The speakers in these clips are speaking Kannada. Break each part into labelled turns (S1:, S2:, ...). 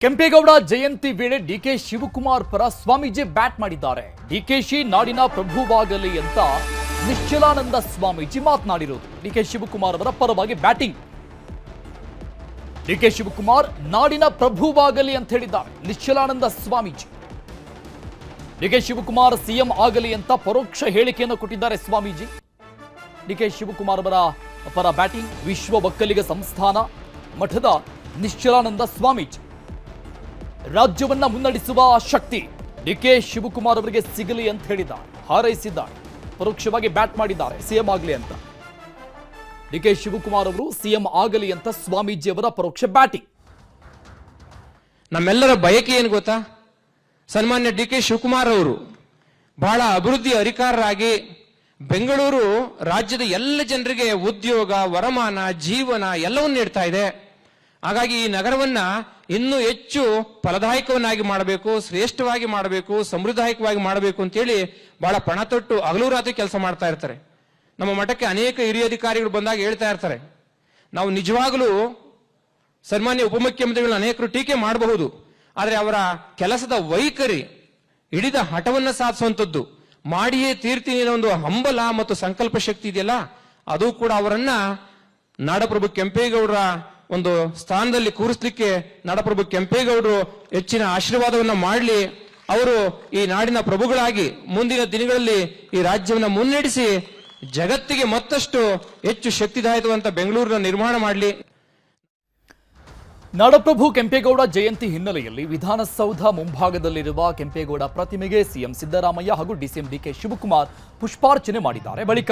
S1: ಕೆಂಪೇಗೌಡ ಜಯಂತಿ ವೇಳೆ ಡಿಕೆ ಶಿವಕುಮಾರ್ ಪರ ಸ್ವಾಮೀಜಿ ಬ್ಯಾಟ್ ಮಾಡಿದ್ದಾರೆ. ಡಿಕೆಶಿ ನಾಡಿನ ಪ್ರಭುವಾಗಲಿ ಅಂತ ನಿಶ್ಚಲಾನಂದ ಸ್ವಾಮೀಜಿ ಮಾತನಾಡಿರೋದು. ಡಿಕೆ ಶಿವಕುಮಾರ್ ಅವರ ಪರವಾಗಿ ಬ್ಯಾಟಿಂಗ್. ಡಿಕೆ ಶಿವಕುಮಾರ್ ನಾಡಿನ ಪ್ರಭುವಾಗಲಿ ಅಂತ ಹೇಳಿದ್ದಾರೆ ನಿಶ್ಚಲಾನಂದ ಸ್ವಾಮೀಜಿ. ಡಿಕೆ ಶಿವಕುಮಾರ್ ಸಿಎಂ ಆಗಲಿ ಅಂತ ಪರೋಕ್ಷ ಹೇಳಿಕೆಯನ್ನು ಕೊಟ್ಟಿದ್ದಾರೆ ಸ್ವಾಮೀಜಿ. ಡಿಕೆ ಶಿವಕುಮಾರ್ ಅವರ ಪರ ಬ್ಯಾಟಿಂಗ್. ವಿಶ್ವ ಒಕ್ಕಲಿಗ ಸಂಸ್ಥಾನ ಮಠದ ನಿಶ್ಚಲಾನಂದ ಸ್ವಾಮೀಜಿ. ರಾಜ್ಯವನ್ನ ಮುನ್ನಡೆಸುವ ಶಕ್ತಿ ಡಿಕೆ ಶಿವಕುಮಾರ್ ಅವರಿಗೆ ಸಿಗಲಿ ಅಂತ ಹೇಳಿದ್ದಾರೆ, ಹಾರೈಸಿದ್ದಾರೆ. ಪರೋಕ್ಷವಾಗಿ ಬ್ಯಾಟ್ ಮಾಡಿದ್ದಾರೆ ಸಿಎಂ ಆಗಲಿ ಅಂತ. ಡಿಕೆ ಶಿವಕುಮಾರ್ ಅವರು ಸಿಎಂ ಆಗಲಿ ಅಂತ ಸ್ವಾಮೀಜಿ ಅವರ ಪರೋಕ್ಷ ಬ್ಯಾಟಿಂಗ್.
S2: ನಮ್ಮೆಲ್ಲರ ಬಯಕೆ ಏನು ಗೊತ್ತಾ? ಸನ್ಮಾನ್ಯ ಡಿಕೆ ಶಿವಕುಮಾರ್ ಅವರು ಬಹಳ ಅಭಿವೃದ್ಧಿ ಅಧಿಕಾರರಾಗಿ ಬೆಂಗಳೂರು ರಾಜ್ಯದ ಎಲ್ಲ ಜನರಿಗೆ ಉದ್ಯೋಗ, ವರಮಾನ, ಜೀವನ ಎಲ್ಲವನ್ನೂ ನೀಡ್ತಾ ಇದೆ. ಹಾಗಾಗಿ ಈ ನಗರವನ್ನ ಇನ್ನೂ ಹೆಚ್ಚು ಫಲದಾಯಕವನ್ನಾಗಿ ಮಾಡಬೇಕು, ಶ್ರೇಷ್ಠವಾಗಿ ಮಾಡಬೇಕು, ಸಮೃದ್ಧಾಯಕವಾಗಿ ಮಾಡಬೇಕು ಅಂತೇಳಿ ಬಹಳ ಪಣ ತೊಟ್ಟು ಹಗಲು ರಾತ್ರಿ ಕೆಲಸ ಮಾಡ್ತಾ ಇರ್ತಾರೆ. ನಮ್ಮ ಮಠಕ್ಕೆ ಅನೇಕ ಹಿರಿಯ ಅಧಿಕಾರಿಗಳು ಬಂದಾಗ ಹೇಳ್ತಾ ಇರ್ತಾರೆ, ನಾವು ನಿಜವಾಗಲೂ ಸನ್ಮಾನ್ಯ ಉಪಮುಖ್ಯಮಂತ್ರಿಗಳನ್ನ ಅನೇಕರು ಟೀಕೆ ಮಾಡಬಹುದು, ಆದರೆ ಅವರ ಕೆಲಸದ ವೈಖರಿ, ಹಿಡಿದ ಹಠವನ್ನ ಸಾಧಿಸುವಂಥದ್ದು, ಮಾಡಿಯೇ ತೀರ್ತೀನಿ ಅನ್ನೋ ಒಂದು ಹಂಬಲ ಮತ್ತು ಸಂಕಲ್ಪ ಶಕ್ತಿ ಇದೆಯಲ್ಲ, ಅದು ಕೂಡ ಅವರನ್ನ ನಾಡಪ್ರಭು ಕೆಂಪೇಗೌಡರ ಒಂದು ಸ್ಥಾನದಲ್ಲಿ ಕೂರಿಸಲಿಕ್ಕೆ ನಾಡಪ್ರಭು ಕೆಂಪೇಗೌಡರು ಹೆಚ್ಚಿನ ಆಶೀರ್ವಾದವನ್ನ ಮಾಡಲಿ. ಅವರು ಈ ನಾಡಿನ ಪ್ರಭುಗಳಾಗಿ ಮುಂದಿನ ದಿನಗಳಲ್ಲಿ ಈ ರಾಜ್ಯವನ್ನು ಮುನ್ನಡೆಸಿ ಜಗತ್ತಿಗೆ ಮತ್ತಷ್ಟು ಹೆಚ್ಚು ಶಕ್ತಿದಾಯಕವಂತ ಬೆಂಗಳೂರನ್ನ ನಿರ್ಮಾಣ ಮಾಡಲಿ.
S1: ನಾಡಪ್ರಭು ಕೆಂಪೇಗೌಡ ಜಯಂತಿ ಹಿನ್ನೆಲೆಯಲ್ಲಿ ವಿಧಾನಸೌಧ ಮುಂಭಾಗದಲ್ಲಿರುವ ಕೆಂಪೇಗೌಡ ಪ್ರತಿಮೆಗೆ ಸಿಎಂ ಸಿದ್ದರಾಮಯ್ಯ ಹಾಗೂ ಡಿಸಿಎಂ ಡಿಕೆ ಶಿವಕುಮಾರ್ ಪುಷ್ಪಾರ್ಚನೆ ಮಾಡಿದ್ದಾರೆ. ಬಳಿಕ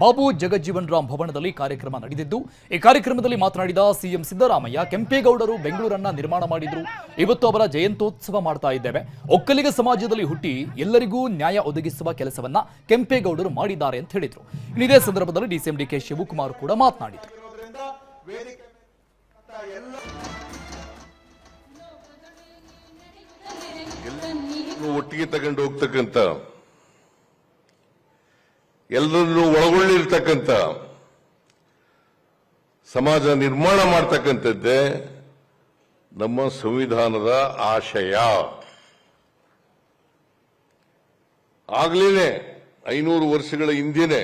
S1: ಬಾಬು ಜಗಜ್ಜೀವನ್ ರಾಮ್ ಭವನದಲ್ಲಿ ಕಾರ್ಯಕ್ರಮ ನಡೆದಿದ್ದು, ಈ ಕಾರ್ಯಕ್ರಮದಲ್ಲಿ ಮಾತನಾಡಿದ ಸಿಎಂ ಸಿದ್ದರಾಮಯ್ಯ, ಕೆಂಪೇಗೌಡರು ಬೆಂಗಳೂರನ್ನ ನಿರ್ಮಾಣ ಮಾಡಿದ್ರು, ಇವತ್ತು ಅವರ ಜಯಂತ್ಯೋತ್ಸವ ಮಾಡ್ತಾ ಇದ್ದೇವೆ. ಒಕ್ಕಲಿಗ ಸಮಾಜದಲ್ಲಿ ಹುಟ್ಟಿ ಎಲ್ಲರಿಗೂ ನ್ಯಾಯ ಒದಗಿಸುವ ಕೆಲಸವನ್ನ ಕೆಂಪೇಗೌಡರು ಮಾಡಿದ್ದಾರೆ ಅಂತ ಹೇಳಿದ್ರು. ಇದೇ ಸಂದರ್ಭದಲ್ಲಿ ಡಿಸಿಎಂ ಡಿಕೆ ಶಿವಕುಮಾರ್ ಕೂಡ ಮಾತನಾಡಿದರು.
S3: ಒಟ್ಟಿಗೆ ತಗೊಂಡು ಹೋಗ್ತಕ್ಕಂಥ, ಎಲ್ಲರನ್ನೂ ಒಳಗೊಳ್ಳಿರ್ತಕ್ಕಂಥ ಸಮಾಜ ನಿರ್ಮಾಣ ಮಾಡ್ತಕ್ಕಂಥದ್ದೇ ನಮ್ಮ ಸಂವಿಧಾನದ ಆಶಯ. ಆಗ್ಲೇನೆ 500 ವರ್ಷಗಳ ಹಿಂದೆನೆ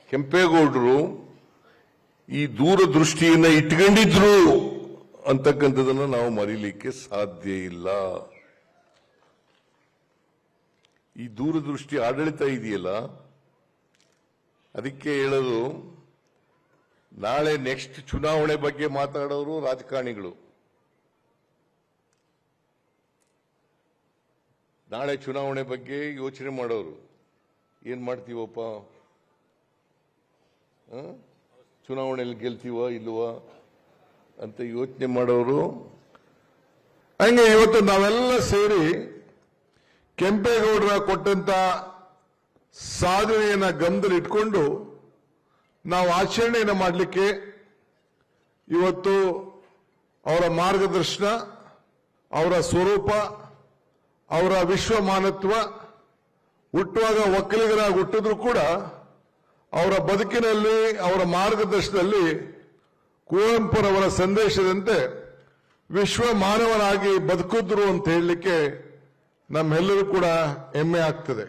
S3: ಕೆಂಪೇಗೌಡರು ಈ ದೂರದೃಷ್ಟಿಯನ್ನ ಇಟ್ಕೊಂಡಿದ್ರು ಅಂತಕ್ಕಂಥದನ್ನ ನಾವು ಮರೀಲಿಕ್ಕೆ ಸಾಧ್ಯ ಇಲ್ಲ. ಈ ದೂರದೃಷ್ಟಿ ಆಡಳಿತ ಇದೆಯಲ್ಲ, ಅದಕ್ಕೆ ಹೇಳೋದು, ನಾಳೆ ನೆಕ್ಸ್ಟ್ ಚುನಾವಣೆ ಬಗ್ಗೆ ಮಾತಾಡೋರು ರಾಜಕಾರಣಿಗಳು. ನಾಳೆ ಚುನಾವಣೆ ಬಗ್ಗೆ ಯೋಚನೆ ಮಾಡೋರು, ಏನ್ ಮಾಡ್ತೀವಪ್ಪ, ಚುನಾವಣೆಯಲ್ಲಿ ಗೆಲ್ತೀವ ಇಲ್ವಾ ಅಂತ ಯೋಚನೆ ಮಾಡೋರು. ಹಂಗೆ ಇವತ್ತು ನಾವೆಲ್ಲ ಸೇರಿ ಕೆಂಪೇಗೌಡರ ಕೊಟ್ಟಂತ ಸಾಧನೆಯನ್ನ ಗಮನದಲ್ಲಿ ಇಟ್ಕೊಂಡು ನಾವು ಆಚರಣೆಯನ್ನು ಮಾಡಲಿಕ್ಕೆ ಇವತ್ತು ಅವರ ಮಾರ್ಗದರ್ಶನ, ಅವರ ಸ್ವರೂಪ, ಅವರ ವಿಶ್ವಮಾನತ್ವ, ಹುಟ್ಟುವಾಗ ಒಕ್ಕಲಿಗರಾಗಿ ಹುಟ್ಟಿದ್ರು ಕೂಡ ಅವರ ಬದುಕಿನಲ್ಲಿ, ಅವರ ಮಾರ್ಗದರ್ಶನದಲ್ಲಿ ಕುವೆಂಪುರವರ ಸಂದೇಶದಂತೆ ವಿಶ್ವ ಮಾನವನಾಗಿ ಬದುಕಿದ್ರು ಅಂತ ಹೇಳಲಿಕ್ಕೆ ನಮ್ಮೆಲ್ಲರೂ ಕೂಡ ಹೆಮ್ಮೆ ಆಗ್ತದೆ.